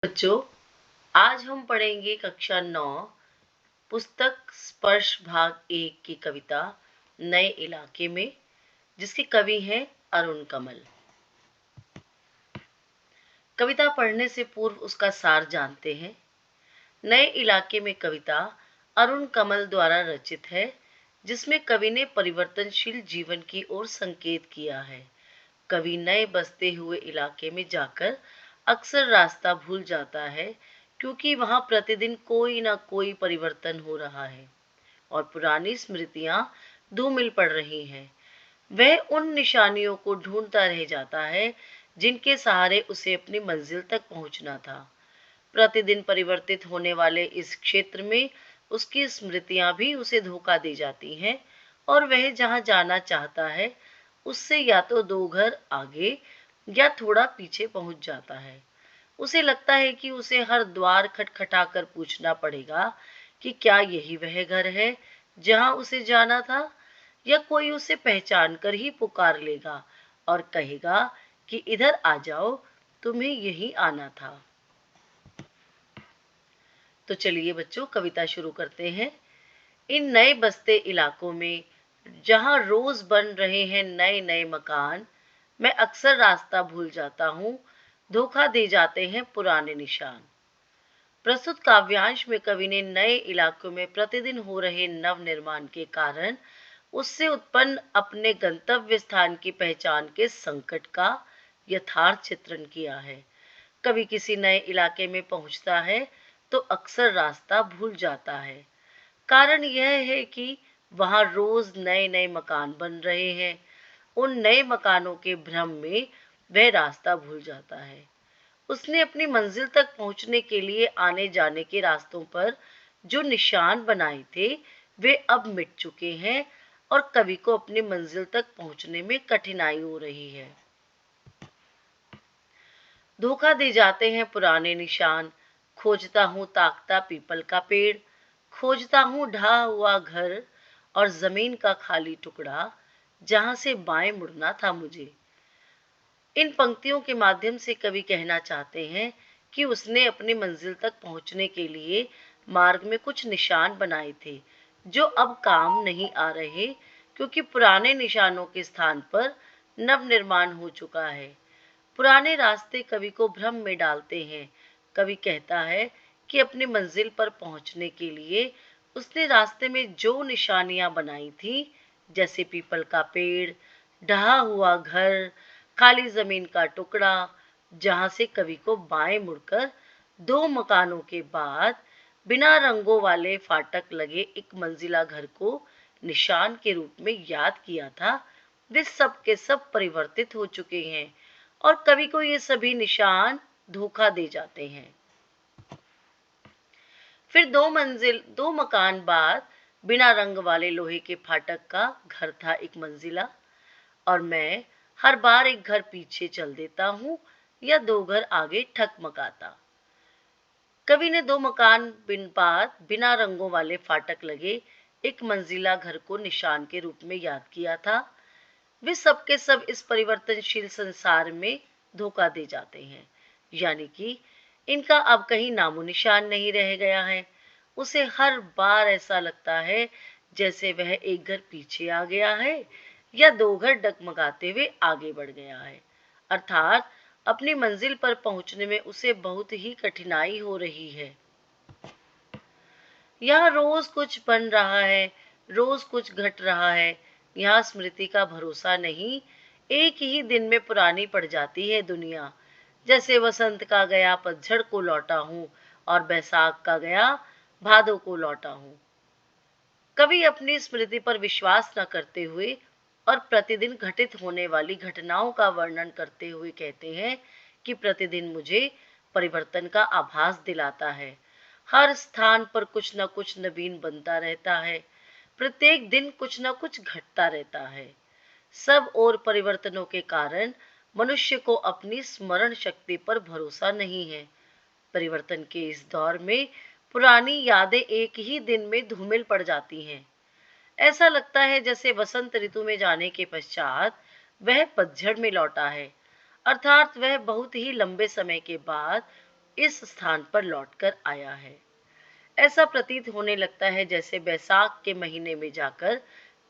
बच्चों, आज हम पढ़ेंगे कक्षा 9 पुस्तक स्पर्श भाग 1 की कविता नए इलाके में, जिसके कवि हैं अरुण कमल। कविता पढ़ने से पूर्व उसका सार जानते हैं। नए इलाके में कविता अरुण कमल द्वारा रचित है, जिसमें कवि ने परिवर्तनशील जीवन की ओर संकेत किया है। कवि नए बसते हुए इलाके में जाकर अक्सर रास्ता भूल जाता है, क्योंकि वहां प्रतिदिन कोई ना कोई परिवर्तन हो रहा है और पुरानी स्मृतियां धूमिल पड़ रही हैं। वह उन निशानियों को ढूंढता रह जाता है जिनके सहारे उसे अपनी मंजिल तक पहुंचना था। प्रतिदिन परिवर्तित होने वाले इस क्षेत्र में उसकी स्मृतियां भी उसे धोखा दे जाती हैं और वह जहां जाना चाहता है उससे या तो 2 घर आगे या थोड़ा पीछे पहुंच जाता है। उसे लगता है कि उसे हर द्वार खटखटाकर पूछना पड़ेगा कि क्या यही वह घर है जहां उसे जाना था, या कोई उसे पहचान कर ही पुकार लेगा और कहेगा कि इधर आ जाओ, तुम्हें यहीं आना था। तो चलिए बच्चों, कविता शुरू करते हैं। इन नए बसते इलाकों में जहां रोज बन रहे हैं नए नए मकान, मैं अक्सर रास्ता भूल जाता हूँ, धोखा दे जाते हैं पुराने निशान। प्रस्तुत काव्यांश में कवि ने नए इलाकों में प्रतिदिन हो रहे नव निर्माण के कारण उससे उत्पन्न अपने गंतव्य स्थान की पहचान के संकट का यथार्थ चित्रण किया है। कभी किसी नए इलाके में पहुंचता है तो अक्सर रास्ता भूल जाता है। कारण यह है कि वहां रोज नए नए मकान बन रहे हैं। उन नए मकानों के भ्रम में वह रास्ता भूल जाता है। उसने अपनी मंजिल तक पहुंचने के लिए आने जाने के रास्तों पर जो निशान बनाए थे वे अब मिट चुके हैं और कवि को अपनी मंजिल तक पहुंचने में कठिनाई हो रही है। धोखा दे जाते हैं पुराने निशान, खोजता हूँ ताकता पीपल का पेड़, खोजता हूँ ढहा हुआ घर और जमीन का खाली टुकड़ा जहां से बाएं मुड़ना था मुझे। इन पंक्तियों के माध्यम से कवि कहना चाहते हैं कि उसने अपनी मंजिल तक पहुंचने के लिए मार्ग में कुछ निशान बनाए थे जो अब काम नहीं आ रहे, क्योंकि पुराने निशानों के स्थान पर नव निर्माण हो चुका है। पुराने रास्ते कवि को भ्रम में डालते हैं। कवि कहता है कि अपनी मंजिल पर पहुंचने के लिए उसने रास्ते में जो निशानियां बनाई थी, जैसे पीपल का पेड़, ढहा हुआ घर, खाली जमीन का टुकड़ा, जहां से कवि को बाएं मुड़कर 2 मकानों के बाद बिना रंगों वाले फाटक लगे एक मंजिला घर को निशान के रूप में याद किया था, वे सब के सब परिवर्तित हो चुके हैं और कवि को ये सभी निशान धोखा दे जाते हैं। फिर 2 मकान बाद बिना रंग वाले लोहे के फाटक का घर था एक मंजिला, और मैं हर बार एक घर पीछे चल देता हूँ या 2 घर आगे ठकमकाता। कवि ने 2 मकान बाद बिना रंगों वाले फाटक लगे एक मंजिला घर को निशान के रूप में याद किया था। वे सब के सब इस परिवर्तनशील संसार में धोखा दे जाते हैं, यानी कि इनका अब कहीं नामो निशान नहीं रह गया है। उसे हर बार ऐसा लगता है जैसे वह एक घर पीछे आ गया है या 2 घर डगमगाते हुए आगे बढ़ गया है। अर्थात अपनी मंजिल पर पहुंचने में उसे बहुत ही कठिनाई हो रही है। यहाँ रोज कुछ बन रहा है, रोज कुछ घट रहा है। यहाँ स्मृति का भरोसा नहीं, एक ही दिन में पुरानी पड़ जाती है दुनिया। जैसे वसंत का गया पतझड़ को लौटा हूँ और बैसाख का गया भादों को लौटा हूँ। कवि अपनी स्मृति पर विश्वास न करते हुए और प्रतिदिन घटित होने वाली घटनाओं का वर्णन करते हुए कहते हैं कि प्रतिदिन मुझे परिवर्तन का आभास दिलाता है। हर स्थान पर कुछ न कुछ नवीन बनता रहता है, प्रत्येक दिन कुछ न कुछ घटता रहता है। सब और परिवर्तनों के कारण मनुष्य को अपनी स्मरण शक्ति पर भरोसा नहीं है। परिवर्तन के इस दौर में पुरानी यादें एक ही दिन में धूमिल पड़ जाती हैं। ऐसा लगता है जैसे वसंत ऋतु में जाने के पश्चात वह पतझड़ में लौटा है, अर्थात वह बहुत ही लंबे समय के बाद इस स्थान पर लौटकर आया है। ऐसा प्रतीत होने लगता है जैसे बैसाख के महीने में जाकर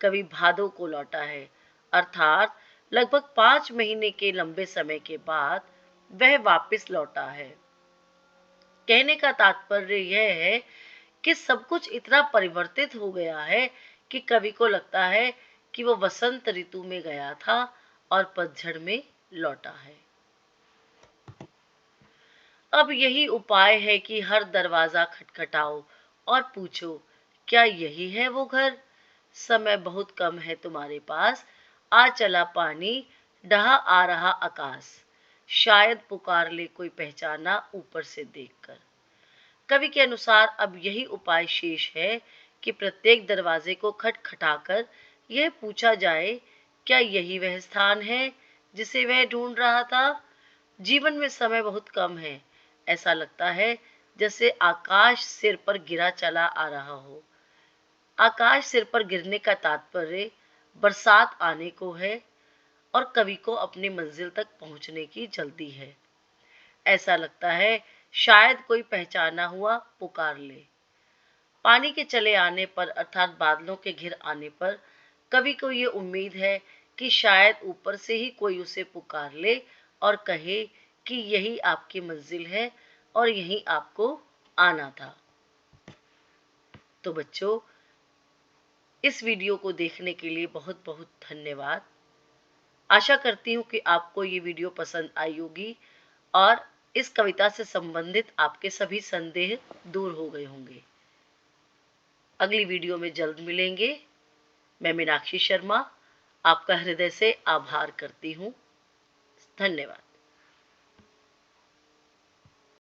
कवि भादों को लौटा है, अर्थात लगभग 5 महीने के लंबे समय के बाद वह वापस लौटा है। कहने का तात्पर्य यह है कि सब कुछ इतना परिवर्तित हो गया है कि कवि को लगता है कि वो वसंत ऋतु में गया था और पतझड़ में लौटा है। अब यही उपाय है कि हर दरवाजा खटखटाओ और पूछो, क्या यही है वो घर? समय बहुत कम है तुम्हारे पास, आ चला पानी, ढहा आ रहा आकाश, शायद पुकार ले कोई पहचाना ऊपर से देखकर। कवि के अनुसार अब यही उपाय शेष है कि प्रत्येक दरवाजे को खटखटाकर यह पूछा जाए, क्या यही वह स्थान है जिसे वह ढूंढ रहा था? जीवन में समय बहुत कम है, ऐसा लगता है जैसे आकाश सिर पर गिरा चला आ रहा हो। आकाश सिर पर गिरने का तात्पर्य बरसात आने को है और कवि को अपनी मंजिल तक पहुंचने की जल्दी है। ऐसा लगता है शायद कोई पहचाना हुआ पुकार ले। पानी के चले आने पर अर्थात बादलों के घिर आने पर कवि को ये उम्मीद है कि शायद ऊपर से ही कोई उसे पुकार ले और कहे कि यही आपकी मंजिल है और यही आपको आना था। तो बच्चों, इस वीडियो को देखने के लिए बहुत बहुत धन्यवाद। आशा करती हूँ कि आपको ये वीडियो पसंद आई होगी और इस कविता से संबंधित आपके सभी संदेह दूर हो गए होंगे। अगली वीडियो में जल्द मिलेंगे। मैं मीनाक्षी शर्मा आपका हृदय से आभार करती हूँ। धन्यवाद।